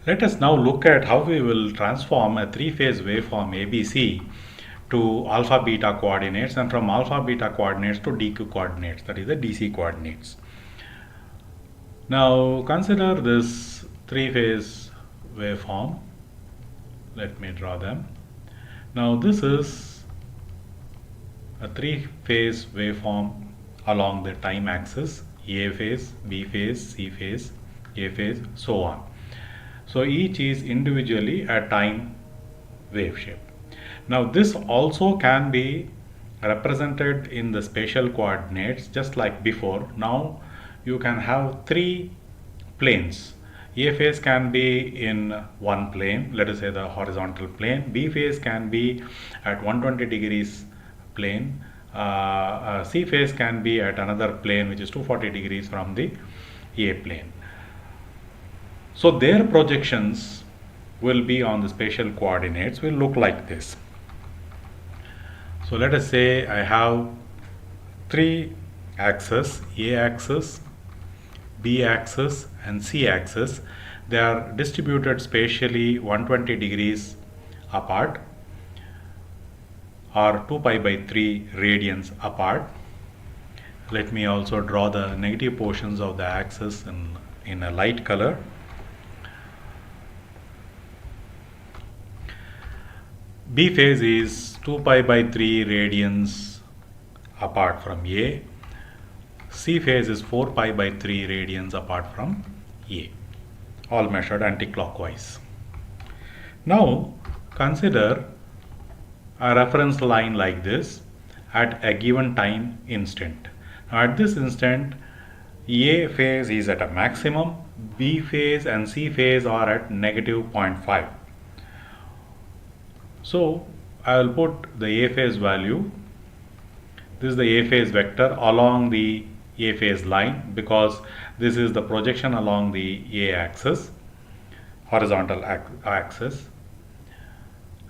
Let us now look at how we will transform a three-phase waveform ABC to alpha beta coordinates, and from alpha beta coordinates to DQ coordinates, that is the DC coordinates. Now consider this three-phase waveform. Let me draw them. Now this is a three-phase waveform along the time axis: A phase, B phase, C phase, A phase, so on. So each is individually a time wave shape. Now this also can be represented in the spatial coordinates just like before. Now you can have three planes. A phase can be in one plane, let us say the horizontal plane. B phase can be at 120 degrees plane. C phase can be at another plane which is 240 degrees from the A plane. So their projections will be on the spatial coordinates, will look like this. So let us say I have three axes: A axis, B axis and C axis. They are distributed spatially 120 degrees apart, or 2 pi by 3 radians apart. Let me also draw the negative portions of the axis in a light color. B phase is 2 pi by 3 radians apart from A. C phase is 4 pi by 3 radians apart from A, all measured anti-clockwise. Now consider a reference line like this at a given time instant. Now at this instant, A phase is at a maximum, B phase and C phase are at negative 0.5. So I will put the A phase value. This is the A phase vector along the A phase line, because this is the projection along the A axis, horizontal axis,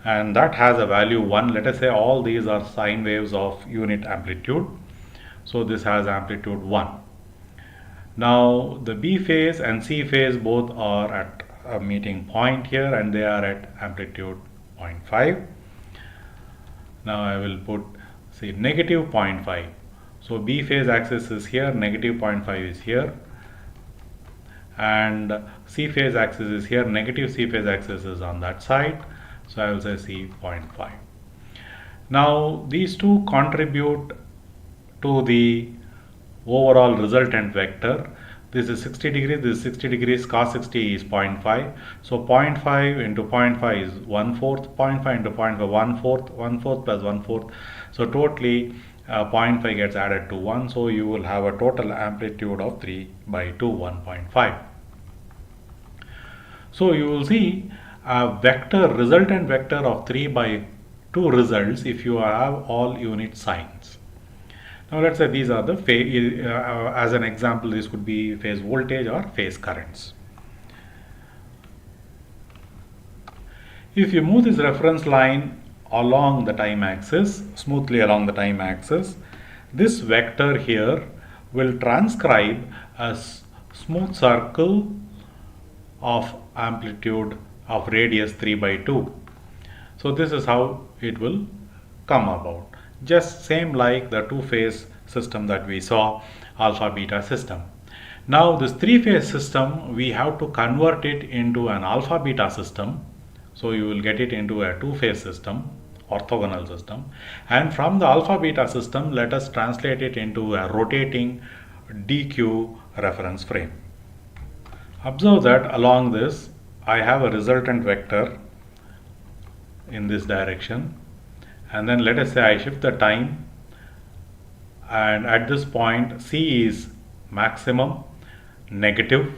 and that has a value 1. Let us say all these are sine waves of unit amplitude, so this has amplitude 1. Now the B phase and C phase both are at a meeting point here, and they are at amplitude 0.5. Now I will put, say, negative 0.5. So B phase axis is here, negative 0.5 is here, and C phase axis is here, negative C phase axis is on that side. So I will say C 0.5. Now these two contribute to the overall resultant vector. This is 60 degrees, this is 60 degrees, cos 60 is 0.5. So 0.5 into 0.5 is 1/4, 0.5 into 0.5, 1/4, 1/4 plus 1/4. So totally 0.5 gets added to 1. So you will have a total amplitude of 3 by 2, 1.5. So you will see a vector, resultant vector of 3 by 2 results if you have all unit signs. Now let's say these are the as an example, this could be phase voltage or phase currents. If you move this reference line along the time axis, smoothly along the time axis, this vector here will transcribe a smooth circle of amplitude of radius 3 by 2. So this is how it will come about. Just same like the two-phase system that we saw, alpha beta system. Now this three-phase system, we have to convert it into an alpha beta system. So you will get it into a two-phase system, orthogonal system, and from the alpha beta system, let us translate it into a rotating DQ reference frame. Observe that along this I have a resultant vector in this direction, and then let us say I shift the time, and at this point C is maximum, negative,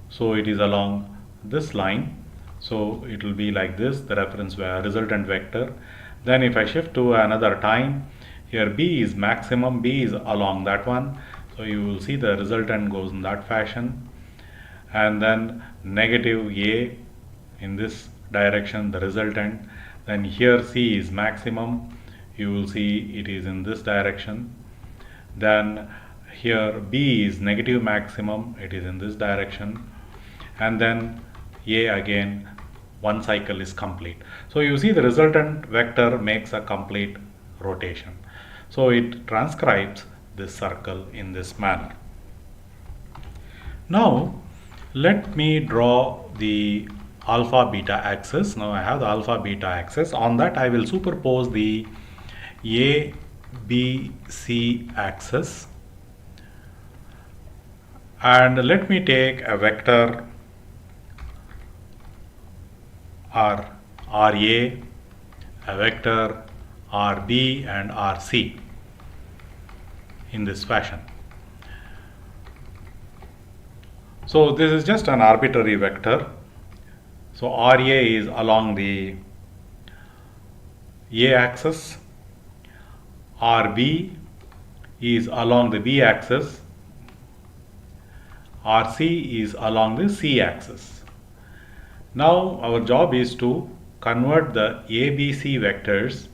so it is along this line. So it will be like this, the reference resultant vector. Then if I shift to another time, here B is maximum, B is along that one, so you will see the resultant goes in that fashion, and then negative A in this direction, the resultant. Then here C is maximum, you will see it is in this direction. Then here B is negative maximum, it is in this direction. And then A again, one cycle is complete. So you see the resultant vector makes a complete rotation. So it transcribes this circle in this manner. Now let me draw the alpha beta axis. Now I have the alpha beta axis. On that I will superpose the A B C axis, and let me take a vector R RA, a vector RB and RC in this fashion. So this is just an arbitrary vector. So RA is along the A axis, RB is along the B axis, RC is along the C axis. Now our job is to convert the ABC vectors.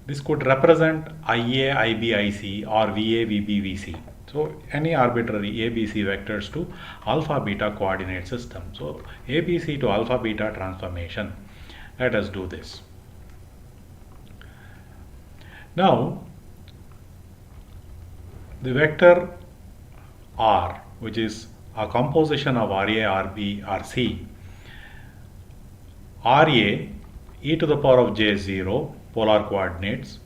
This could represent IA, IB, IC or VA, VB, VC. So any arbitrary ABC vectors to alpha beta coordinate system. So ABC to alpha beta transformation. Let us do this. Now the vector R, which is a composition of RA, RB, RC. RA e to the power of j0 polar coordinates.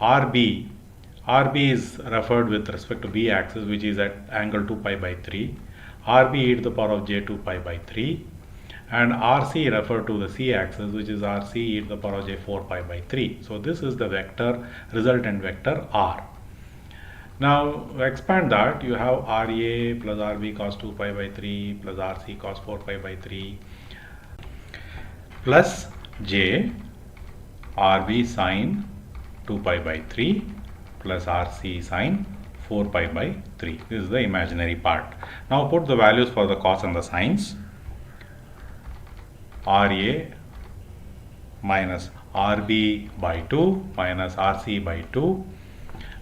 RB is referred with respect to B axis, which is at angle 2 pi by 3. RB e to the power of j2 pi by 3. And RC referred to the C axis, which is RC e to the power of j4 pi by 3. So this is the vector, resultant vector R. Now expand that, you have RA plus RB cos 2 pi by 3 plus RC cos 4 pi by 3 plus J RB sine 2 pi by 3 plus RC sine 4 pi by 3. This is the imaginary part. Now put the values for the cos and the sines. RA minus RB by 2 minus RC by 2,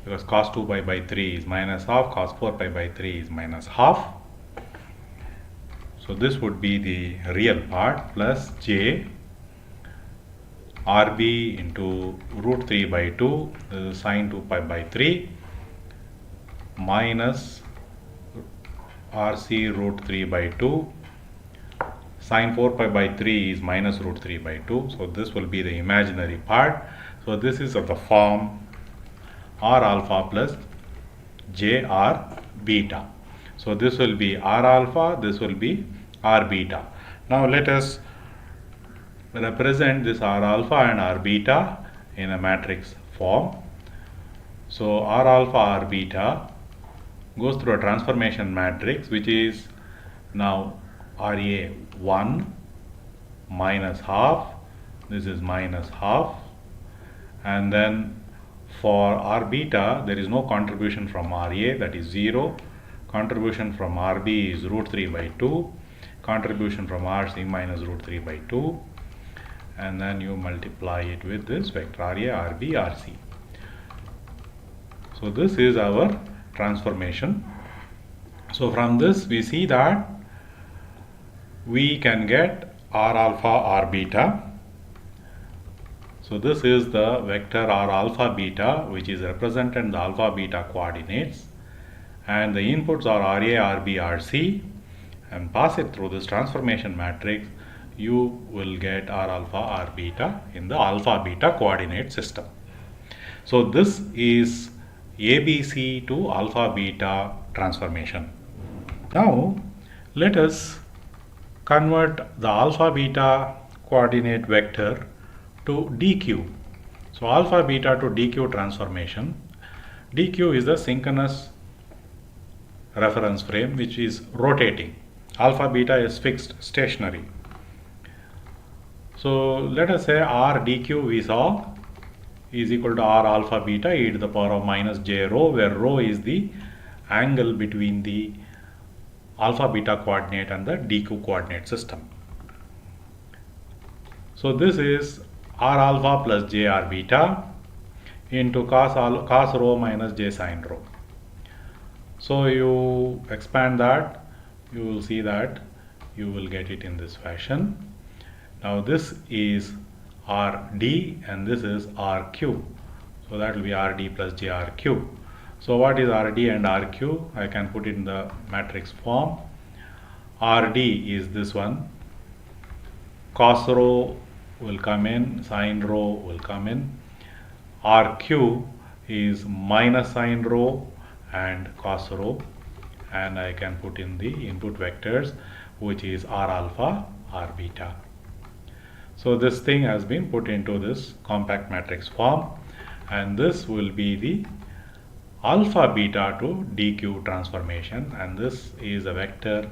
because cos 2 pi by 3 is minus half, cos 4 pi by 3 is minus half. So this would be the real part, plus J RB into root 3 by 2, this is sine 2 pi by 3, minus RC root 3 by 2, sine 4 pi by 3 is minus root 3 by 2. So this will be the imaginary part. So this is of the form R alpha plus J R beta. So this will be R alpha, this will be R beta. Now let us represent this R alpha and R beta in a matrix form. So R alpha, R beta goes through a transformation matrix, which is now RA 1 minus half, this is minus half, and then for R beta there is no contribution from RA, that is 0. Contribution from RB is root 3 by 2, contribution from RC minus root 3 by 2, and then you multiply it with this vector RA, RB, RC. So this is our transformation. So from this we see that we can get R alpha, R beta. So this is the vector R alpha beta, which is represented in the alpha beta coordinates, and the inputs are RA, RB, RC, and pass it through this transformation matrix, you will get R alpha, R beta in the alpha beta coordinate system. So this is ABC to alpha beta transformation. Now let us convert the alpha beta coordinate vector to dq. So alpha beta to dq transformation. dq is the synchronous reference frame which is rotating. Alpha beta is fixed, stationary. So let us say R dq we saw is equal to R alpha beta e to the power of minus j rho, where rho is the angle between the alpha beta coordinate and the dq coordinate system. So this is R alpha plus j R beta into cos rho minus j sin rho. So you expand that, you will see that you will get it in this fashion. Now this is RD and this is RQ. So that will be RD plus JRQ. So what is RD and RQ? I can put it in the matrix form. RD is this one. Cos rho will come in, sin rho will come in. RQ is minus sin rho and cos rho, and I can put in the input vectors, which is R alpha, R beta. So this thing has been put into this compact matrix form, and this will be the alpha beta to DQ transformation, and this is a vector,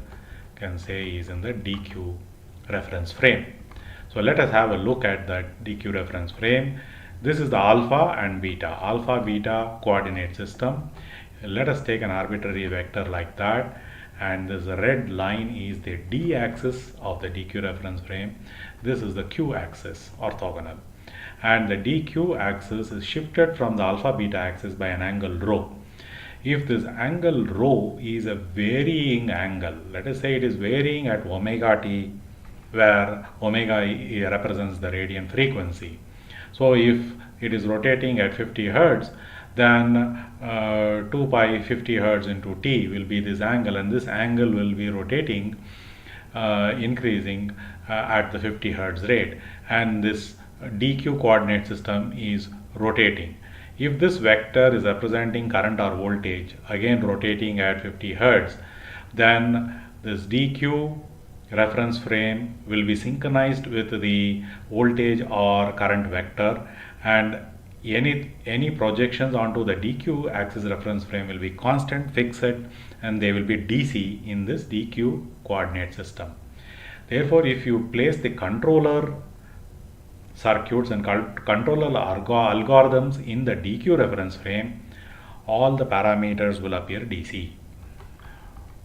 can say is in the DQ reference frame. So let us have a look at that DQ reference frame. This is the alpha and beta coordinate system. Let us take an arbitrary vector like that, and this red line is the D axis of the DQ reference frame. This is the Q axis, orthogonal, and the DQ axis is shifted from the alpha beta axis by an angle rho. If this angle rho is a varying angle, let us say it is varying at omega t, where omega represents the radiant frequency. So if it is rotating at 50 Hertz, then 2 pi 50 Hertz into t will be this angle, and this angle will be rotating, increasing at the 50 Hertz rate, and this DQ coordinate system is rotating. If this vector is representing current or voltage, again rotating at 50 Hertz, then this DQ reference frame will be synchronized with the voltage or current vector, and any projections onto the DQ axis reference frame will be constant, fixed, and they will be DC in this DQ coordinate system. Therefore, if you place the controller circuits and controller algorithms in the DQ reference frame, all the parameters will appear DC.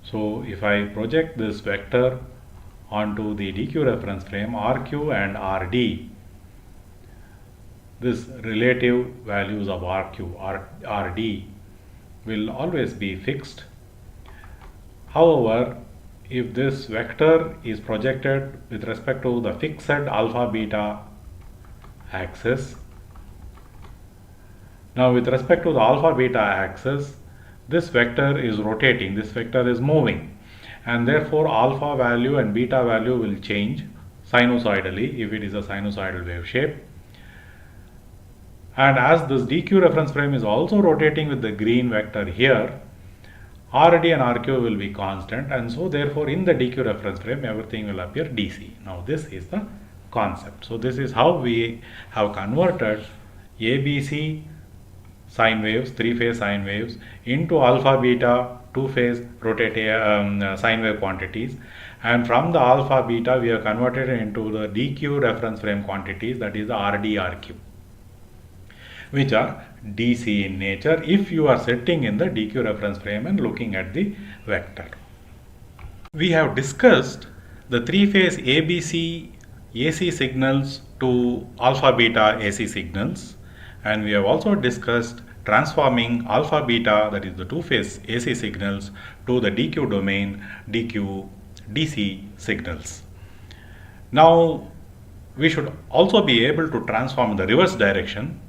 So if I project this vector onto the DQ reference frame, RQ and RD, this relative values of RQ or RD will always be fixed. However, if this vector is projected with respect to the fixed alpha beta axis, now with respect to the alpha beta axis, this vector is rotating, this vector is moving, and therefore alpha value and beta value will change sinusoidally if it is a sinusoidal wave shape. And as this DQ reference frame is also rotating with the green vector here, RD and RQ will be constant, and so therefore in the DQ reference frame everything will appear DC. Now this is the concept. So this is how we have converted ABC sine waves, three-phase sine waves, into alpha beta two-phase rotating sine wave quantities, and from the alpha beta we have converted it into the DQ reference frame quantities, that is the RD RQ, which are DC in nature if you are sitting in the DQ reference frame and looking at the vector. We have discussed the three-phase ABC AC signals to alpha beta AC signals, and we have also discussed transforming alpha beta, that is the two-phase AC signals, to the DQ domain DQ DC signals. Now we should also be able to transform the reverse direction,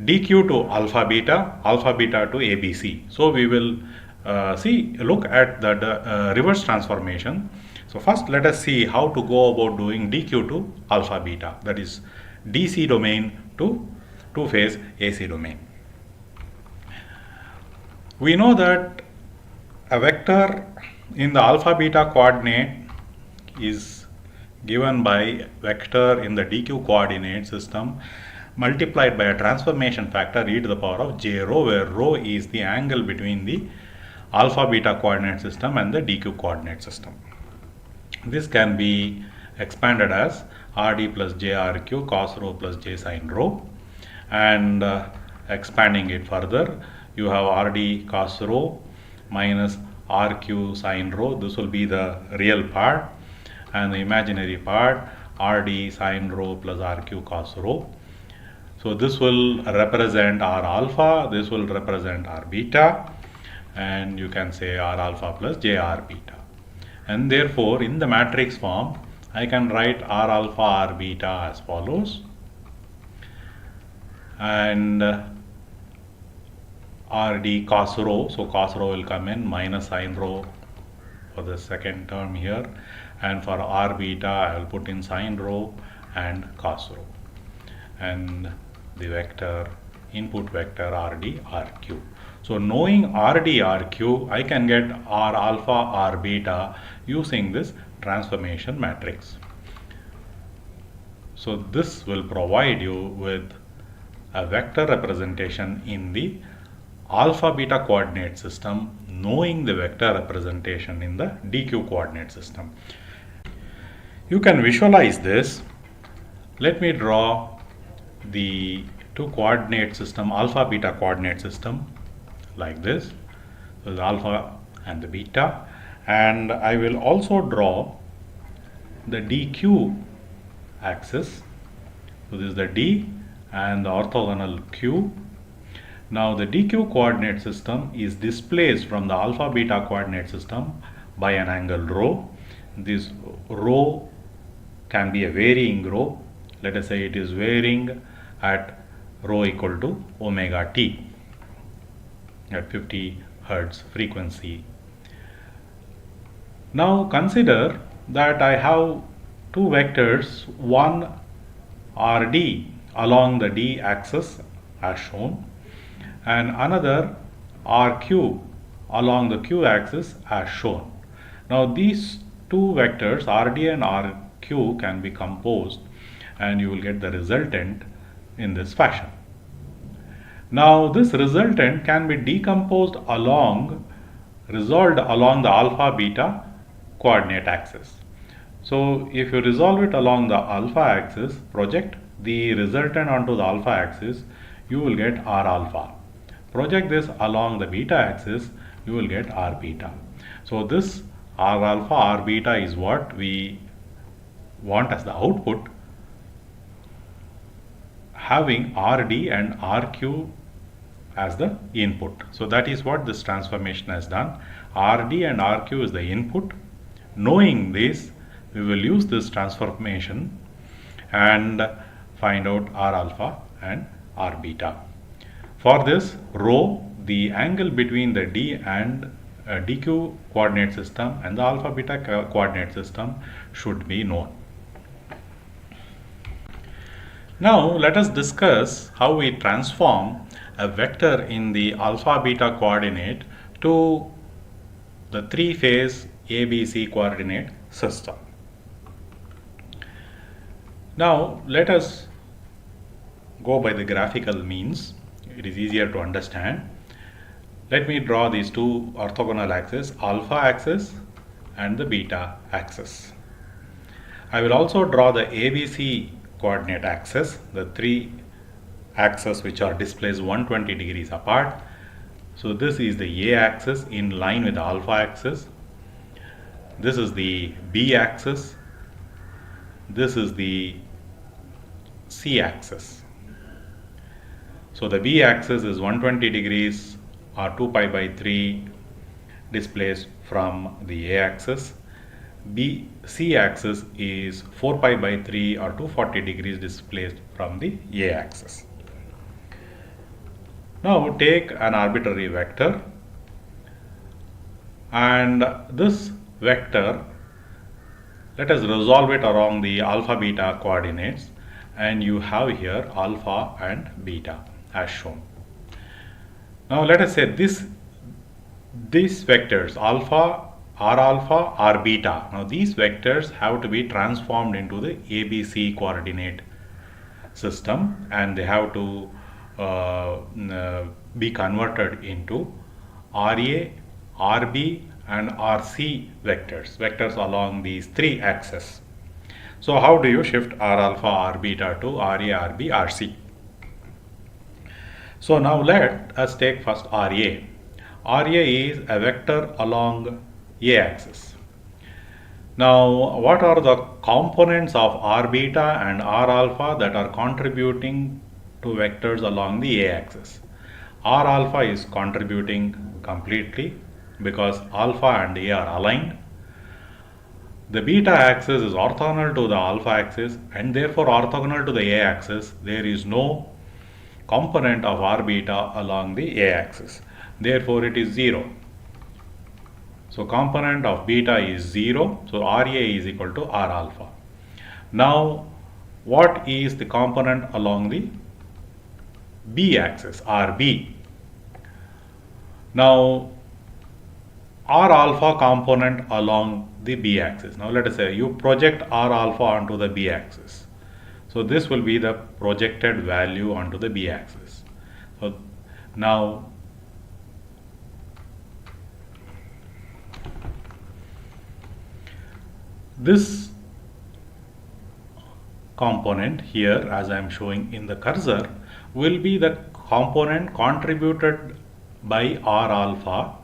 DQ to alpha beta to ABC. So we will look at the reverse transformation. So first let us see how to go about doing DQ to alpha beta, that is DC domain to two-phase AC domain. We know that a vector in the alpha beta coordinate is given by vector in the DQ coordinate system multiplied by a transformation factor e to the power of j rho, where rho is the angle between the alpha beta coordinate system and the DQ coordinate system. This can be expanded as RD plus JRQ cos rho plus J sin rho, and expanding it further, you have RD cos rho minus RQ sin rho. This will be the real part, and the imaginary part RD sin rho plus RQ cos rho. So this will represent R alpha, this will represent R beta, and you can say R alpha plus JR beta. And therefore, in the matrix form, I can write R alpha R beta as follows. And RD cos rho, so cos rho will come in minus sin rho for the second term here, and for R beta I will put in sin rho and cos rho, and the vector input vector RD RQ. So knowing RD RQ, I can get R alpha R beta using this transformation matrix. So this will provide you with a vector representation in the alpha beta coordinate system, knowing the vector representation in the DQ coordinate system. You can visualize this. Let me draw the two coordinate system, alpha beta coordinate system, like this. So the alpha and the beta, and I will also draw the DQ axis. So this is the D and the orthogonal Q. Now the DQ coordinate system is displaced from the alpha beta coordinate system by an angle rho. This rho can be a varying rho. Let us say it is varying at rho equal to omega t at 50 Hertz frequency. Now consider that I have two vectors, one RD along the D axis as shown, and another RQ along the Q axis as shown. Now these two vectors RD and RQ can be composed, and you will get the resultant in this fashion. Now this resultant can be decomposed resolved along the alpha beta coordinate axis. So if you resolve it along the alpha axis, project the resultant onto the alpha axis, you will get R alpha. Project this along the beta axis, you will get R beta. So this R alpha R beta is what we want as the output, having RD and RQ as the input. So that is what this transformation has done. RD and RQ is the input. Knowing this, we will use this transformation and find out R alpha and R beta. For this, rho, the angle between the D and DQ coordinate system and the alpha beta coordinate system should be known. Now let us discuss how we transform a vector in the alpha beta coordinate to the three-phase ABC coordinate system. Now let us go by the graphical means. It is easier to understand. Let me draw these two orthogonal axes, alpha axis and the beta axis. I will also draw the ABC coordinate axis, the three axes which are displaced 120 degrees apart. So this is the A axis in line with the alpha axis. This is the B axis. This is the C axis. So the B axis is 120 degrees or 2 pi by 3 displaced from the A axis. C axis is 4 pi by 3 or 240 degrees displaced from the A axis. Now take an arbitrary vector, and this vector, let us resolve it along the alpha beta coordinates, and you have here alpha and beta as shown. Now let us say these vectors alpha, R alpha, R beta. Now these vectors have to be transformed into the ABC coordinate system, and they have to be converted into RA, RB and RC vectors along these three axes. So how do you shift R alpha, R beta to RA, RB, RC? So now let us take first RA. RA is a vector along A axis. Now what are the components of R beta and R alpha that are contributing to vectors along the A axis? R alpha is contributing completely because alpha and A are aligned. The beta axis is orthogonal to the alpha axis and therefore orthogonal to the A axis. There is no component of R beta along the A axis. Therefore, it is 0. So, component of beta is 0. So, RA is equal to R alpha. Now, what is the component along the B axis, RB? Now, R alpha component along the B axis. Now, let us say you project R alpha onto the B axis. So, this will be the projected value onto the B axis. So, now this component here, as I am showing in the cursor, will be the component contributed by R alpha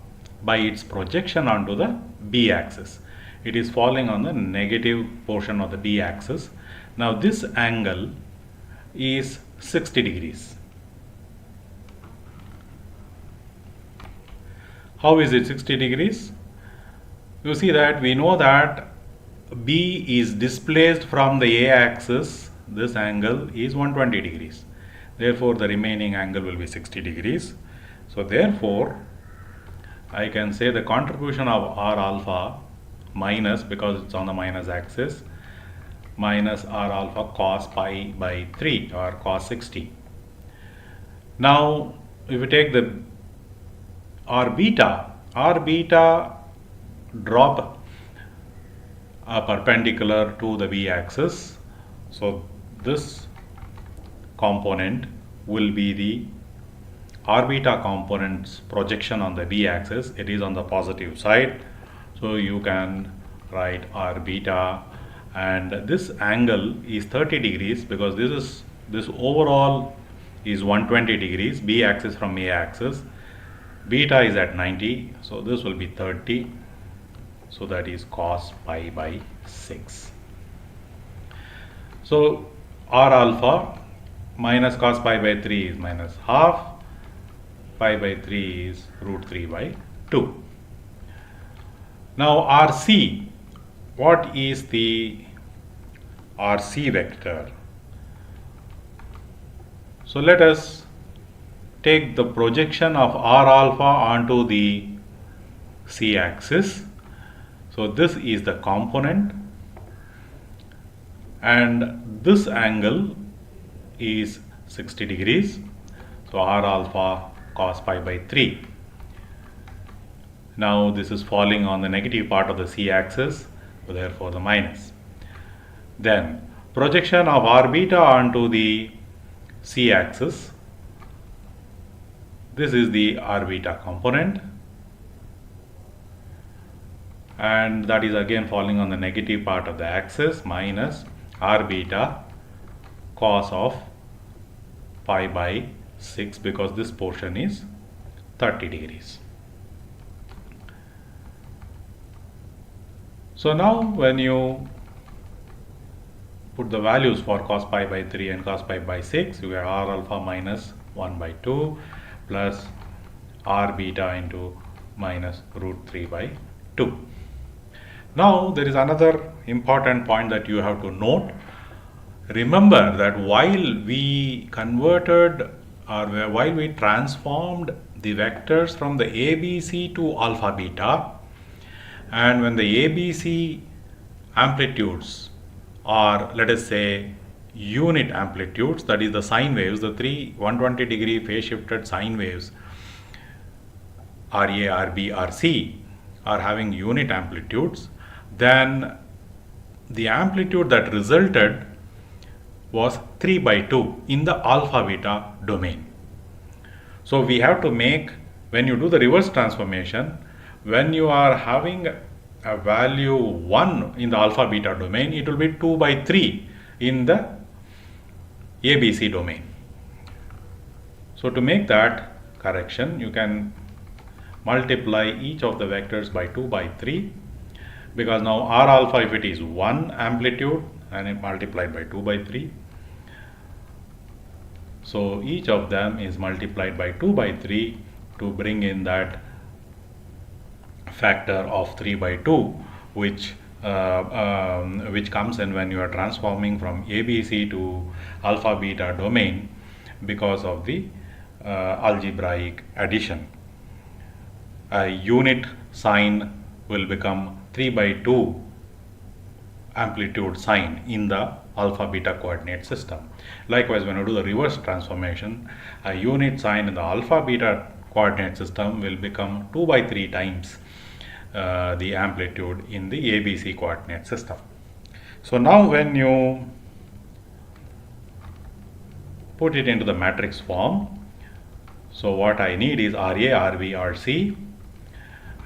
by its projection onto the B axis. It is falling on the negative portion of the B axis. Now this angle is 60 degrees. How is it 60 degrees? You see that we know that B is displaced from the A axis. This angle is 120 degrees. Therefore, the remaining angle will be 60 degrees. So, therefore, I can say the contribution of R alpha minus, because it's on the minus axis, minus R alpha cos pi by 3 or cos 60. Now, if we take the R beta drop perpendicular to the B axis. So, this component will be the R beta component's projection on the B axis. It is on the positive side. So, you can write R beta, and this angle is 30 degrees because this overall is 120 degrees, B axis from A axis. Beta is at 90, so this will be 30. So that is cos pi by 6. So R alpha minus cos pi by 3 is minus half, pi by 3 is root 3 by 2. Now RC, what is the RC vector? So let us take the projection of R alpha onto the C axis. So this is the component, and this angle is 60 degrees. So R alpha cos pi by 3. Now this is falling on the negative part of the C axis, so therefore the minus. Then projection of R beta onto the C axis. This is the R beta component, and that is again falling on the negative part of the axis, minus R beta cos of pi by 6, because this portion is 30 degrees. So now when you put the values for cos pi by 3 and cos pi by 6, you get R alpha minus 1 by 2 plus R beta into minus root 3 by 2. Now there is another important point that you have to note. Remember that while we converted or while we transformed the vectors from the ABC to alpha beta, and when the ABC amplitudes, or let us say unit amplitudes, that is the sine waves, the three 120 degree phase shifted sine waves RA, RB, RC are having unit amplitudes, then the amplitude that resulted was 3 by 2 in the alpha beta domain. So we have to make, when you do the reverse transformation, when you are having a value 1 in the alpha beta domain, it will be 2 by 3 in the ABC domain. So to make that correction, you can multiply each of the vectors by 2 by 3, because now R alpha, if it is 1 amplitude, and it multiplied by 2 by 3. So each of them is multiplied by 2 by 3 to bring in that factor of 3 by 2, which which comes in when you are transforming from ABC to alpha beta domain because of the algebraic addition. A unit sign will become 3 by 2 amplitude sign in the alpha beta coordinate system. Likewise, when you do the reverse transformation, a unit sign in the alpha beta coordinate system will become 2 by 3 times the amplitude in the ABC coordinate system. So now when you put it into the matrix form, so what I need is RA, RB, RC.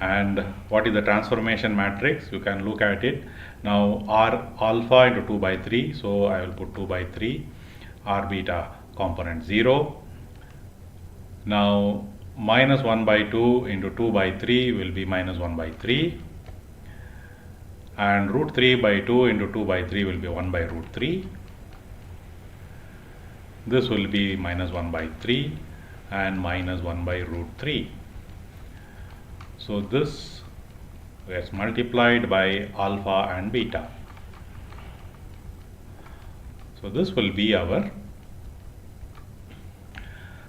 And what is the transformation matrix? You can look at it. Now R alpha into 2 by 3. So I will put 2 by 3. R beta component 0. Now minus 1 by 2 into 2 by 3 will be minus 1 by 3. And root 3 by 2 into 2 by 3 will be 1 by root 3. This will be minus 1 by 3 and minus 1 by root 3. So this gets multiplied by alpha and beta. So this will be our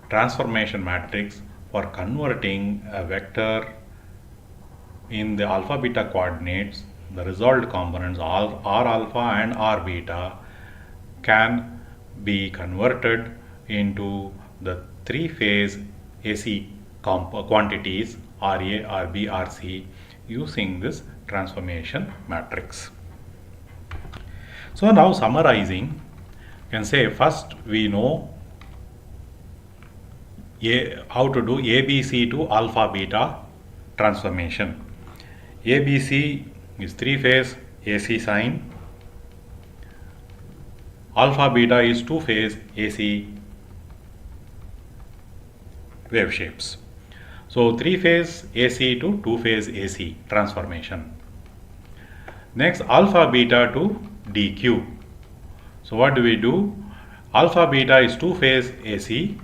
transformation matrix for converting a vector in the alpha beta coordinates. The resolved components R alpha and R beta can be converted into the three-phase AC quantities RA, RB, RC using this transformation matrix. So now summarizing, you can say first we know how to do ABC to alpha beta transformation. ABC is three-phase AC sign. Alpha beta is two-phase AC wave shapes. So three-phase AC to two-phase AC transformation. Next, alpha beta to DQ. So what do we do? Alpha beta is two-phase AC.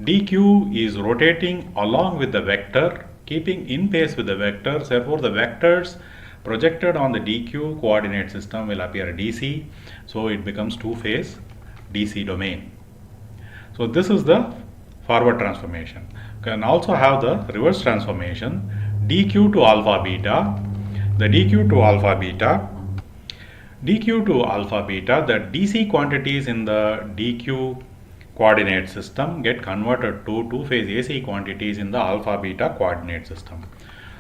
DQ is rotating along with the vector, keeping in pace with the vectors. Therefore, the vectors projected on the DQ coordinate system will appear DC. So it becomes two-phase DC domain. So this is the forward transformation. Can also have the reverse transformation, DQ to alpha beta. The DQ to alpha beta, the DC quantities in the DQ coordinate system get converted to two-phase AC quantities in the alpha beta coordinate system.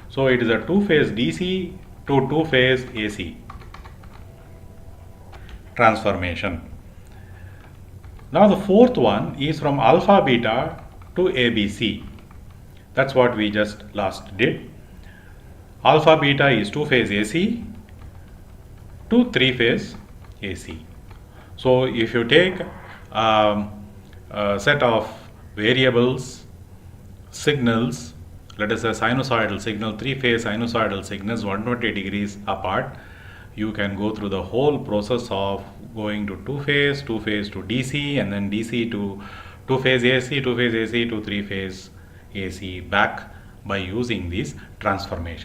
So it is a two-phase DC to two-phase AC transformation. Now the fourth one is from alpha beta to ABC. That's what we just last did. Alpha beta is two-phase AC to three-phase AC. So if you take a set of variables, signals, let us say sinusoidal signal, three-phase sinusoidal signals 120 degrees apart, you can go through the whole process of going to two-phase to DC, and then DC to two-phase AC to three-phase AC back by using these transformations.